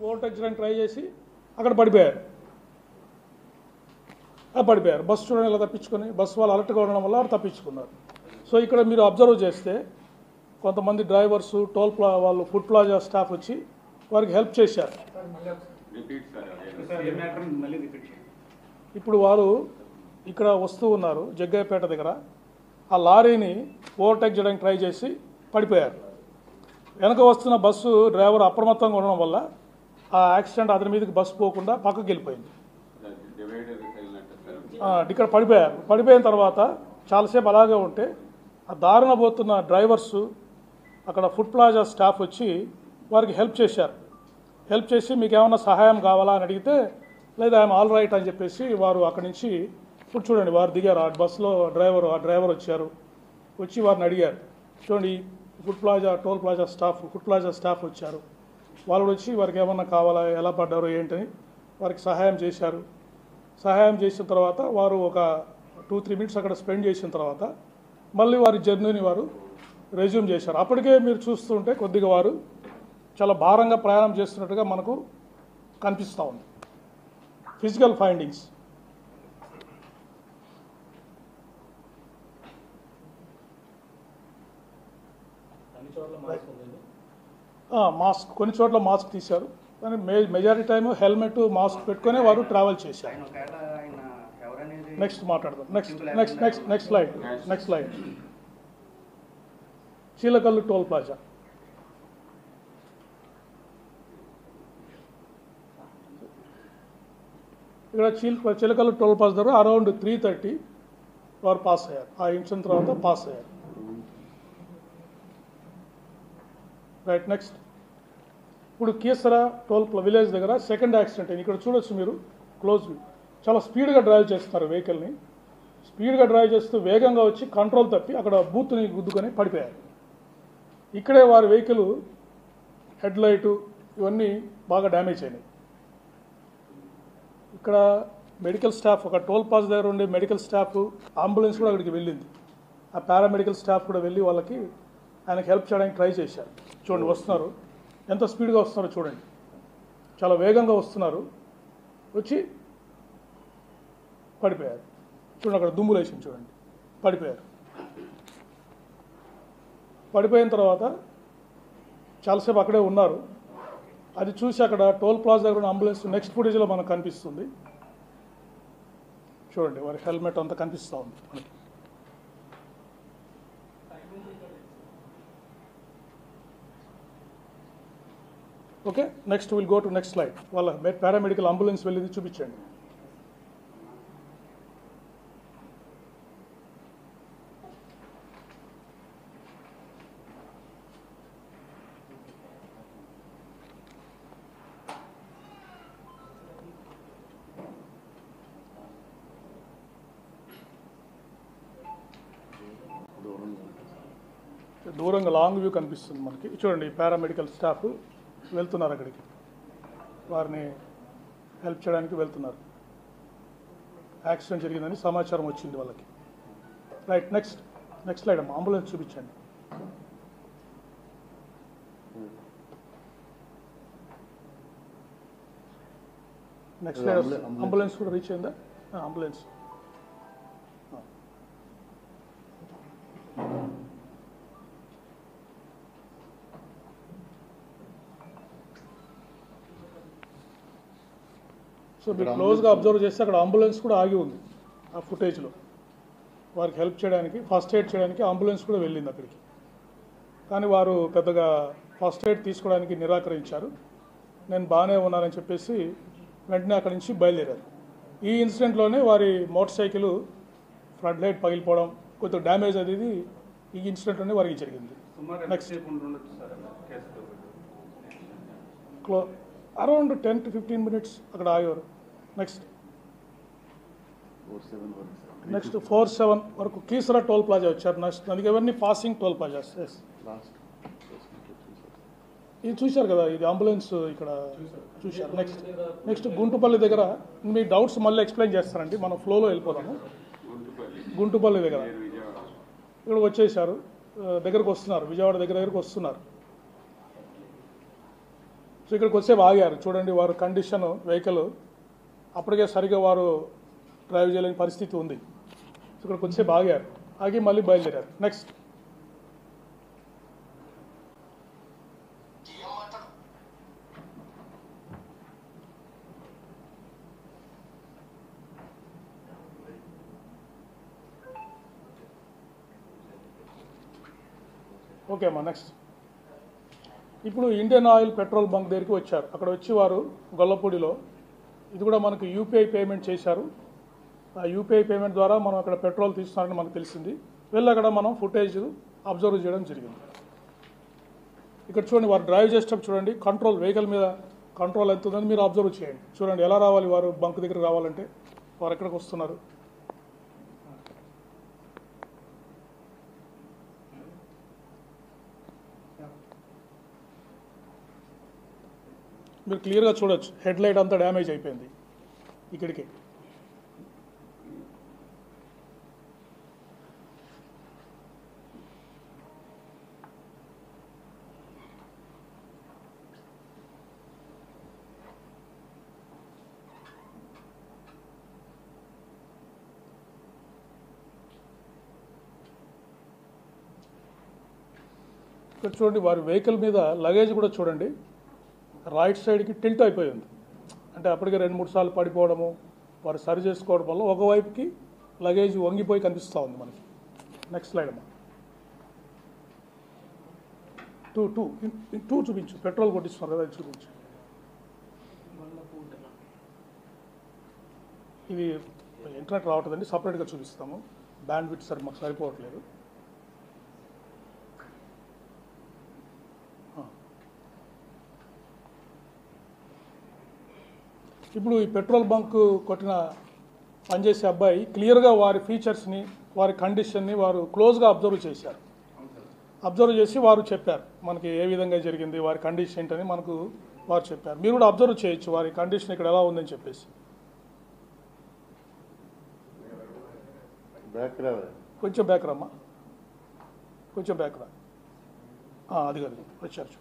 Overtake చేయడానికి try చేసి అక్కడ పడిపోయారు. బస్సు చూడండి ఇలా తప్పించుకొని, బస్సు వాళ్ళు అలర్ట్గా ఉండడం వల్ల వాళ్ళు తప్పించుకున్నారు. సో ఇక్కడ మీరు అబ్జర్వ్ చేస్తే కొంతమంది డ్రైవర్సు వాళ్ళు ఫుడ్ ప్లాజా స్టాఫ్ వచ్చి వారికి హెల్ప్ చేశారు. ఇప్పుడు వారు ఇక్కడ వస్తూ ఉన్నారు జగ్గయ్యపేట దగ్గర, ఆ లారీని ఓవర్టేక్ చేయడానికి ట్రై చేసి పడిపోయారు. వెనక వస్తున్న బస్సు డ్రైవర్ అప్రమత్తంగా ఉండడం వల్ల ఆ యాక్సిడెంట్ అతని మీదకి బస్సు పోకుండా పక్కకి వెళ్ళిపోయింది. ఇక్కడ పడిపోయిన తర్వాత చాలాసేపు అలాగే ఉంటే ఆ దారిన పోతున్న డ్రైవర్సు అక్కడ ఫుడ్ ప్లాజా స్టాఫ్ వచ్చి వారికి హెల్ప్ చేశారు. హెల్ప్ చేసి మీకు ఏమైనా సహాయం కావాలా అని అడిగితే లేదా ఐఎమ్ ఆల్ రైట్ అని చెప్పేసి వారు అక్కడి నుంచి ఇప్పుడు చూడండి వారు దిగారు. ఆ బస్సులో డ్రైవర్ వచ్చి వారిని అడిగారు. చూడండి ఫుడ్ ప్లాజా స్టాఫ్ వచ్చారు. వాళ్ళు వచ్చి వారికి ఏమన్నా కావాలా, ఎలా పడ్డారు ఏంటని వారికి సహాయం చేశారు. సహాయం చేసిన తర్వాత వారు ఒక 2-3 మినిట్స్ అక్కడ స్పెండ్ చేసిన తర్వాత మళ్ళీ వారి జర్నీని వారు రెజ్యూమ్ చేశారు. అప్పటికే మీరు చూస్తుంటే కొద్దిగా వారు చాలా భారంగా ప్రయాణం చేస్తున్నట్టుగా మనకు కనిపిస్తూ ఉంది. ఫిజికల్ ఫైండింగ్స్ మాస్క్, కొన్ని చోట్ల మాస్క్ తీశారు, కానీ మెజారిటీ టైం హెల్మెట్ మాస్క్ పెట్టుకునే వారు ట్రావెల్ చేశారు. నెక్స్ట్ మాట్లాడదాం. Next slide. Chilakallu toll plaza. ఇక్కడ చిలకల్లు టోల్ ప్లాజా దగ్గర అరౌండ్ 3:30 వారు పాస్ అయ్యారు. ఆ ఇన్సిడెంట్ తర్వాత పాస్ అయ్యారు. రైట్. నెక్స్ట్ ఇప్పుడు కీసరా టోల్ విలేజ్ దగ్గర సెకండ్ యాక్సిడెంట్ అయింది. ఇక్కడ చూడొచ్చు మీరు క్లోజ్ వ్యూ. చాలా స్పీడ్గా డ్రైవ్ చేస్తున్నారు వెహికల్ని. స్పీడ్గా డ్రైవ్ చేస్తూ వేగంగా వచ్చి కంట్రోల్ తప్పి అక్కడ బూత్ని గుద్దుకొని పడిపోయారు. ఇక్కడే వారి వెహికల్ హెడ్ లైటు ఇవన్నీ బాగా డ్యామేజ్ అయినాయి. ఇక్కడ మెడికల్ స్టాఫ్, ఒక టోల్ ప్లాజా దగ్గర ఉండే మెడికల్ స్టాఫ్, అంబులెన్స్ కూడా అక్కడికి వెళ్ళింది. ఆ పారామెడికల్ స్టాఫ్ కూడా వెళ్ళి వాళ్ళకి ఆయనకి హెల్ప్ చేయడానికి ట్రై చేశారు. చూడండి వస్తున్నారు, ఎంత స్పీడ్గా వస్తున్నారో చూడండి, చాలా వేగంగా వస్తున్నారు. వచ్చి పడిపోయారు. చూడండి అక్కడ దుమ్ములు వేసింది, చూడండి పడిపోయారు. పడిపోయిన తర్వాత చాలాసేపు అక్కడే ఉన్నారు. అది చూసి అక్కడ టోల్ ప్లాజా దగ్గర ఉన్న అంబులెన్స్ నెక్స్ట్ ఫుటేజ్లో మనకు కనిపిస్తుంది. చూడండి వారి హెల్మెట్ అంతా కనిపిస్తూ ఉంది మనకి. Okay, next will go to next slide. వాళ్ళ పారామెడికల్ అంబులెన్స్ వెళ్ళింది చూపించండి. దూరంగా లాంగ్ వ్యూ కనిపిస్తుంది మనకి. చూడండి పారామెడికల్ స్టాఫ్ వెళ్తున్నారు అక్కడికి, వారిని హెల్ప్ చేయడానికి వెళ్తున్నారు. యాక్సిడెంట్ జరిగిందని సమాచారం వచ్చింది వాళ్ళకి. రైట్. నెక్స్ట్ స్లైడ్ అమ్మా, అంబులెన్స్ చూపించండి. Next slide. అంబులెన్స్ కూడా రీచ్ అయిందా? అంబులెన్స్ సో మీరు క్లోజ్గా అబ్జర్వ్ చేస్తే అక్కడ అంబులెన్స్ కూడా ఆగి ఉంది. ఆ ఫుటేజ్లో వారికి హెల్ప్ చేయడానికి, ఫస్ట్ ఎయిడ్ చేయడానికి అంబులెన్స్ కూడా వెళ్ళింది అక్కడికి. కానీ వారు పెద్దగా ఫస్ట్ ఎయిడ్ తీసుకోవడానికి నిరాకరించారు. నేను బాగానే ఉన్నానని చెప్పేసి వెంటనే అక్కడి నుంచి బయలుదేరారు. ఈ ఇన్సిడెంట్లోనే వారి మోటార్ సైకిల్ ఫ్రంట్ లైట్ పగిలిపోవడం, కొంచెం డ్యామేజ్ అనేది ఈ ఇన్సిడెంట్లోనే వారికి జరిగింది. నెక్స్ట్ అరౌండ్ 10 to 15 మినిట్స్ అక్కడ ఆగారు. నెక్స్ట్ 4-7 వరకు కీసరా టోల్ ప్లాజా వచ్చారు. నెక్స్ట్ అందుకే ఇవన్నీ పాసింగ్ టోల్ ప్లాజాస్. ఇది చూశారు కదా, ఇది అంబులెన్స్ ఇక్కడ చూశారు. నెక్స్ట్ గుంటుపల్లి దగ్గర మీ డౌట్స్ మళ్ళీ ఎక్స్ప్లెయిన్ చేస్తారండి, మనం ఫ్లోలో వెళ్ళిపోదాము. గుంటుపల్లి దగ్గర ఇక్కడ వచ్చేసారు, దగ్గరకు వస్తున్నారు, విజయవాడ దగ్గరకు వస్తున్నారు. సో ఇక్కడికి వచ్చే ఆగారు. చూడండి వారు కండిషన్ వెహికల్ అప్పటికే సరిగా వారు డ్రైవ్ చేయలేని పరిస్థితి ఉంది. సో ఇక్కడికి వచ్చే ఆగారు, ఆగి మళ్ళీ బయలుదేరారు. నెక్స్ట్ ఓకే అమ్మా. నెక్స్ట్ ఇప్పుడు ఇండియన్ ఆయిల్ పెట్రోల్ బంక్ దగ్గరికి వచ్చారు. అక్కడ వచ్చి వారు గొల్లపూడిలో ఇది కూడా మనకు యూపీఐ పేమెంట్ చేశారు. ఆ యూపీఐ పేమెంట్ ద్వారా మనం అక్కడ పెట్రోల్ తీస్తున్నారని మనకు తెలిసింది. వెళ్ళి అక్కడ మనం ఫుటేజ్ అబ్జర్వ్ చేయడం జరిగింది. ఇక్కడ చూడండి వారు డ్రైవ్ చేసేటప్పుడు చూడండి కంట్రోల్ వెహికల్ మీద కంట్రోల్ ఎంత ఉందని మీరు అబ్జర్వ్ చేయండి. చూడండి ఎలా రావాలి వారు బంక్ దగ్గరికి రావాలంటే వారు ఎక్కడికి వస్తున్నారు. మీరు క్లియర్గా చూడొచ్చు హెడ్ లైట్ అంతా డ్యామేజ్ అయిపోయింది ఇక్కడికి. ఇక్కడ చూడండి వారి వెహికల్ మీద లగేజ్ కూడా చూడండి రైట్ సైడ్కి టిల్ట్ అయిపోయింది. అంటే అప్పటికే 2-3 సార్లు పడిపోవడము వారు సరి చేసుకోవడం వల్ల ఒకవైపుకి లగేజ్ వంగిపోయి కనిపిస్తూ ఉంది మనకి. నెక్స్ట్ స్లైడ్ అమ్మా. టూ చూపించు, పెట్రోల్ కొట్టిస్తున్నారు కదా, ఇది చూపించు. ఇది ఇంటర్నెట్ రావట్లేదండి, సపరేట్గా చూపిస్తాము. బ్యాండ్ విడ్త్ సరి మాకు సరిపోవట్లేదు. ఇప్పుడు ఈ పెట్రోల్ బంక్ కొట్టిన పనిచేసే అబ్బాయి క్లియర్గా వారి ఫీచర్స్ని వారి కండిషన్ని వారు క్లోజ్గా అబ్జర్వ్ చేశారు. అబ్జర్వ్ చేసి వారు చెప్పారు మనకి ఏ విధంగా జరిగింది, వారి కండిషన్ ఏంటని మనకు వారు చెప్పారు. మీరు కూడా అబ్జర్వ్ చేయొచ్చు వారి కండిషన్ ఇక్కడ ఎలా ఉందని చెప్పేసి. కొంచెం బ్యాక్ రమ్మా, కొంచెం బ్యాక్ రా. అది కాదు, వచ్చారు.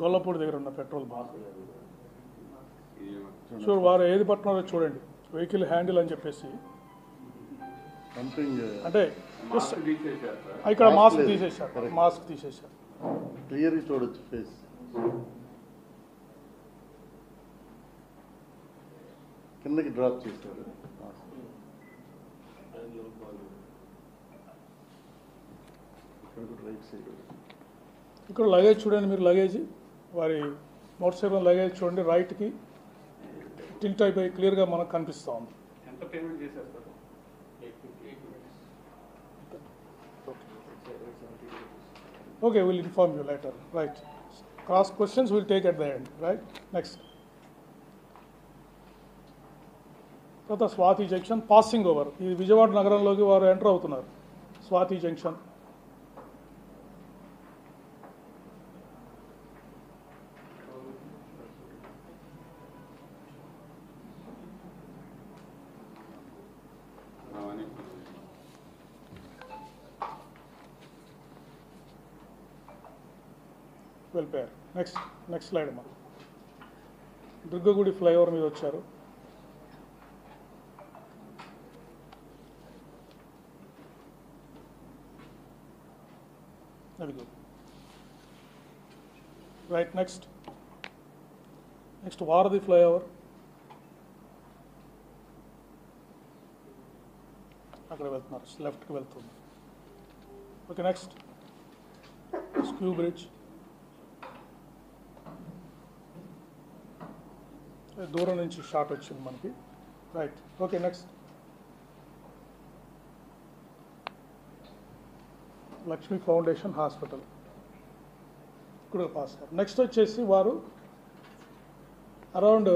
గొల్లపూడి దగ్గర ఉన్న పెట్రోల్ బంక్. చూడు వారు ఏది పట్టున్నారో చూడండి, వెహికల్ హ్యాండిల్ అని చెప్పేసి. అంటే ఇక్కడ మాస్క్ తీసేశారు. క్లియర్గా చూడొచ్చు ఫేస్. కిందకి డ్రాప్ చేశారు. ఇక్కడ లగేజ్ చూడండి మీరు, లగేజ్ వారి మోటార్ సైకిల్ లగేజ్ చూడండి రైట్కి టిల్ట్ అయిపోయి క్లియర్గా మనకు కనిపిస్తూ ఉంది. Okay, will inform you later. Right, cross questions will take at the end. Right, next. తర్వాత స్వాతి జంక్షన్ పాసింగ్ ఓవర్. ఇది విజయవాడ నగరంలోకి వారు ఎంటర్ అవుతున్నారు. స్వాతి జంక్షన్ వెళ్ళిపోయారు. నెక్స్ట్ స్లైడ్ అమ్మా. దుర్గగుడి ఫ్లైఓవర్ మీద వచ్చారు. అదిగో రైట్. నెక్స్ట్ వారధి ఫ్లైఓవర్. అక్కడ వెళ్తున్నారు, లెఫ్ట్కి వెళ్తుంది. Okay, next skew bridge. దూరం నుంచి షాట్ వచ్చింది మనకి. Right, okay. Next Lakshmi foundation hospital ఇక్కడ పాస్ అయ్యారు. నెక్స్ట్ వచ్చేసి వారు అరౌండ్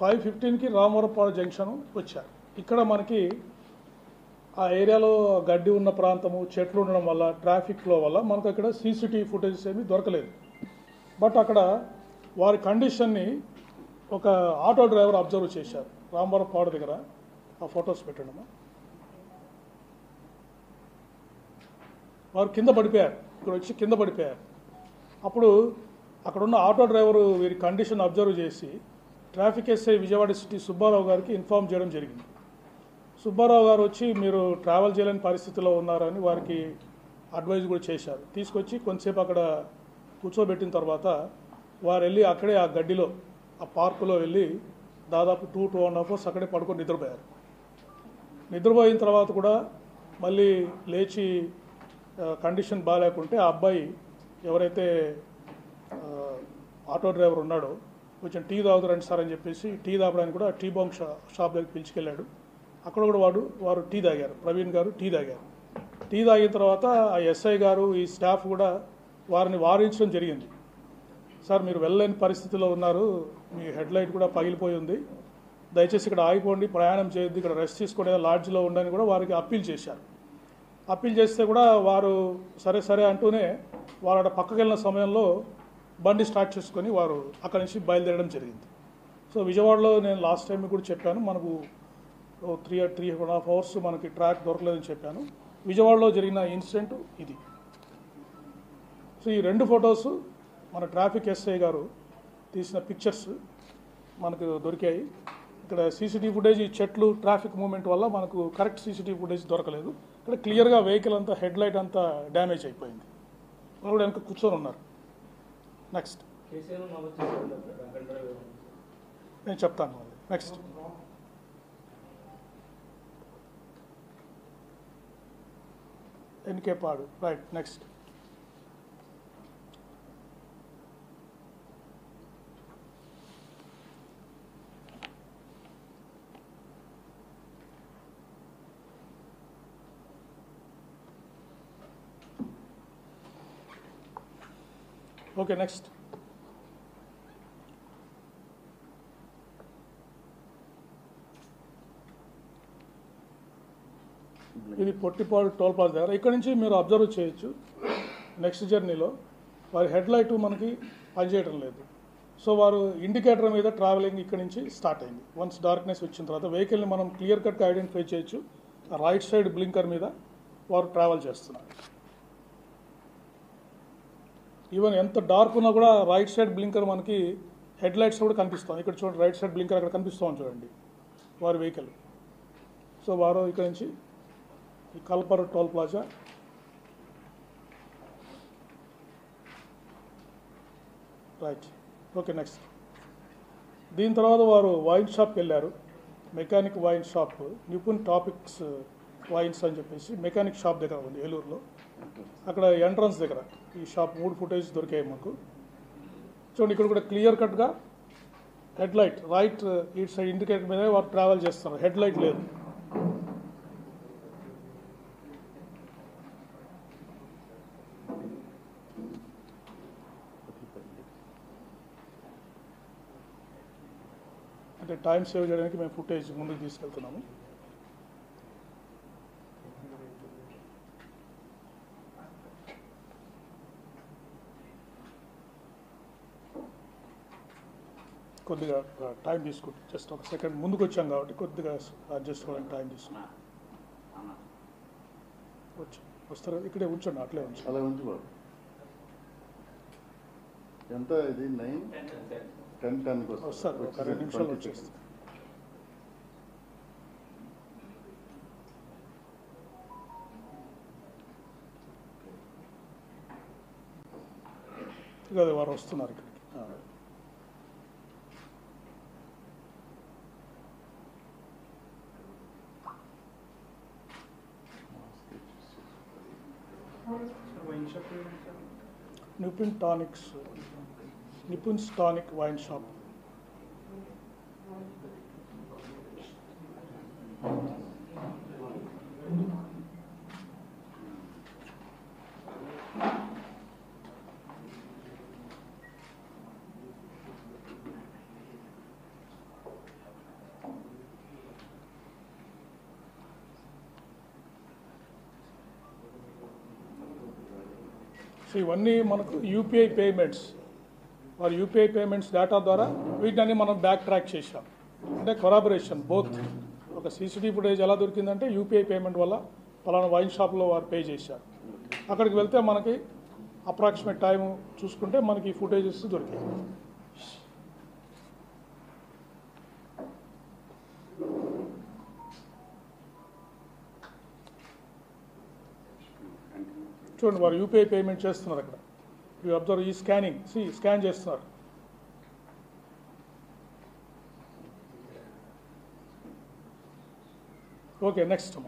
5:15కి రామవరపాడు జంక్షన్ వచ్చారు. ఇక్కడ మనకి ఆ ఏరియాలో గడ్డి ఉన్న ప్రాంతము, చెట్లు ఉండడం వల్ల, ట్రాఫిక్ ఫ్లో వల్ల మనకు అక్కడ సీసీటీవీ ఫుటేజెస్ ఏమీ దొరకలేదు. బట్ అక్కడ వారి కండిషన్ని ఒక ఆటో డ్రైవర్ అబ్జర్వ్ చేశారు రాంబరం పాడు దగ్గర. ఆ ఫొటోస్ పెట్టండి. వారు కింద పడిపోయారు, ఇక్కడ వచ్చి కింద పడిపోయారు. అప్పుడు అక్కడున్న ఆటో డ్రైవరు వీరి కండిషన్ అబ్జర్వ్ చేసి traffic SI Vijayawada city Subbarao గారికి ఇన్ఫామ్ చేయడం జరిగింది. సుబ్బారావు గారు వచ్చి మీరు ట్రావెల్ చేయలేని పరిస్థితిలో ఉన్నారని వారికి అడ్వైజ్ కూడా చేశారు. తీసుకొచ్చి కొంతసేపు అక్కడ కూర్చోబెట్టిన తర్వాత వారు వెళ్ళి అక్కడే ఆ గడ్డిలో ఆ పార్కులో వెళ్ళి దాదాపు 2.5 అవర్స్ అక్కడే పడుకొని నిద్రపోయారు. నిద్రపోయిన తర్వాత కూడా మళ్ళీ లేచి కండిషన్ బాగాలేకుంటే ఆ అబ్బాయి ఎవరైతే ఆటో డ్రైవర్ ఉన్నాడో కొంచెం టీ తాగుతారండి సార్ అని చెప్పేసి టీ తాగడానికి కూడా టీ బాంక్ షాప్ దగ్గర పిలుచుకెళ్ళాడు. అక్కడ కూడా వారు టీ తాగారు. ప్రవీణ్ గారు టీ తాగారు. టీ తాగిన తర్వాత ఆ ఎస్ఐ గారు ఈ స్టాఫ్ కూడా వారిని వారించడం జరిగింది. సార్ మీరు వెళ్ళలేని పరిస్థితిలో ఉన్నారు, మీ హెడ్ లైట్ కూడా పగిలిపోయి ఉంది, దయచేసి ఇక్కడ ఆగిపోండి, ప్రయాణం చేయొద్దు, ఇక్కడ రెస్ట్ తీసుకునే లాడ్జ్లో ఉండని కూడా వారికి అప్పీల్ చేశారు. అప్పీల్ చేస్తే కూడా వారు సరే సరే అంటూనే వారు అక్కడ పక్కకి వెళ్ళిన సమయంలో బండి స్టార్ట్ చేసుకొని వారు అక్కడి నుంచి బయలుదేరడం జరిగింది. సో విజయవాడలో నేను లాస్ట్ టైం కూడా చెప్పాను, మనకు 3.5 అవర్స్ మనకి ట్రాక్ దొరకలేదని చెప్పాను. విజయవాడలో జరిగిన ఇన్సిడెంట్ ఇది. సో ఈ 2 ఫొటోస్ మన ట్రాఫిక్ ఎస్ఐ గారు తీసిన పిక్చర్స్ మనకు దొరికాయి. ఇక్కడ సీసీటీవీ ఫుటేజ్, ఈ చెట్లు ట్రాఫిక్ మూవ్మెంట్ వల్ల మనకు కరెక్ట్ సీసీటీవీ ఫుటేజ్ దొరకలేదు. ఇక్కడ క్లియర్గా వెహికల్ అంతా హెడ్ లైట్ అంతా డ్యామేజ్ అయిపోయింది. వాళ్ళు కూడా వెనక కూర్చొని ఉన్నారు. నెక్స్ట్ నేను చెప్తాను మళ్ళీ. నెక్స్ట్ ఎన్కే పాడు. రైట్. Next okay. నెక్స్ట్ ఇది పొట్టిపాడు టోల్ ప్లాజా దగ్గర. ఇక్కడ నుంచి మీరు అబ్జర్వ్ చేయొచ్చు నెక్స్ట్ జర్నీలో వారి హెడ్ లైట్ మనకి పనిచేయడం లేదు. సో వారు ఇండికేటర్ మీద ట్రావెలింగ్ ఇక్కడ నుంచి స్టార్ట్ అయింది. వన్స్ డార్క్నెస్ వచ్చిన తర్వాత వెహికల్ని మనం క్లియర్ కట్గా ఐడెంటిఫై చేయొచ్చు. రైట్ సైడ్ బ్లింకర్ మీద వారు ట్రావెల్ చేస్తున్నారు. ఈవెన్ ఎంత డార్క్ ఉన్నా కూడా రైట్ సైడ్ బ్లింకర్ మనకి హెడ్ లైట్స్ కూడా కనిపిస్తాం. ఇక్కడ చూడండి, రైట్ సైడ్ బ్లింకర్ అక్కడ కనిపిస్తాం చూడండి వారి వెహికల్. సో వారు ఇక్కడ నుంచి ఈ కల్పర్ toll plaza, right. Okay. Next దీని తర్వాత వారు వైన్ షాప్కి వెళ్ళారు. Mechanic wine shop, Nipun topics wines అని చెప్పేసి మెకానిక్ షాప్ దగ్గర ఉంది ఏలూరులో. అక్కడ ఎంట్రన్స్ దగ్గర ఈ షాప్ 3 ఫుటేజ్ దొరికాయి మాకు. చూడండి, ఇక్కడ కూడా క్లియర్ కట్గా హెడ్ లైట్ రైట్ ఇటు సైడ్ ఇండికేటర్ మీద వారు ట్రావెల్ చేస్తున్నారు. హెడ్ లైట్ లేదు. అంటే టైం సేవ్ చేయడానికి మేము ఫుటేజ్ ముందుకు తీసుకెళ్తున్నాము. కొద్దిగా టైం తీసుకుంటాం. జస్ట్ ఒక సెకండ్ ముందుకు వచ్చాం కాబట్టి కొద్దిగా అడ్జస్ట్ అవ్వడానికి టైం తీసుకున్నాం. వస్తారు ఇక్కడే ఉంచండి, అట్లే ఉంచండి. అలా ఉంచుకోండి. ఎంత ఇది 9:10 వస్తారు. ఒక 2 నిమిషాలు వచ్చేస్తారు. ఇక వారు వస్తున్నారు ఇక్కడికి. నిపుణ్స్ టానిక్ వైన్ షాప్. సో ఇవన్నీ మనకు యూపీఐ పేమెంట్స్ వారి యూపీఐ పేమెంట్స్ డేటా ద్వారా వీటిని మనం బ్యాక్ ట్రాక్ చేశాం. అంటే కొరాబరేషన్ బోత్. ఒక సీసీటీవీ ఫుటేజ్ ఎలా దొరికిందంటే యూపీఐ పేమెంట్ వల్ల పలానా వైన్ షాప్లో వారు పే చేశారు. అక్కడికి వెళ్తే మనకి అప్రాక్సిమేట్ టైం చూసుకుంటే మనకి ఫుటేజెస్ దొరికాయి. చూడండి వారు యూపీఐ పేమెంట్ చేస్తున్నారు. అక్కడ యూ అబ్జర్వ్ ఈ స్కానింగ్ స్కాన్ చేస్తున్నారు. Okay, next.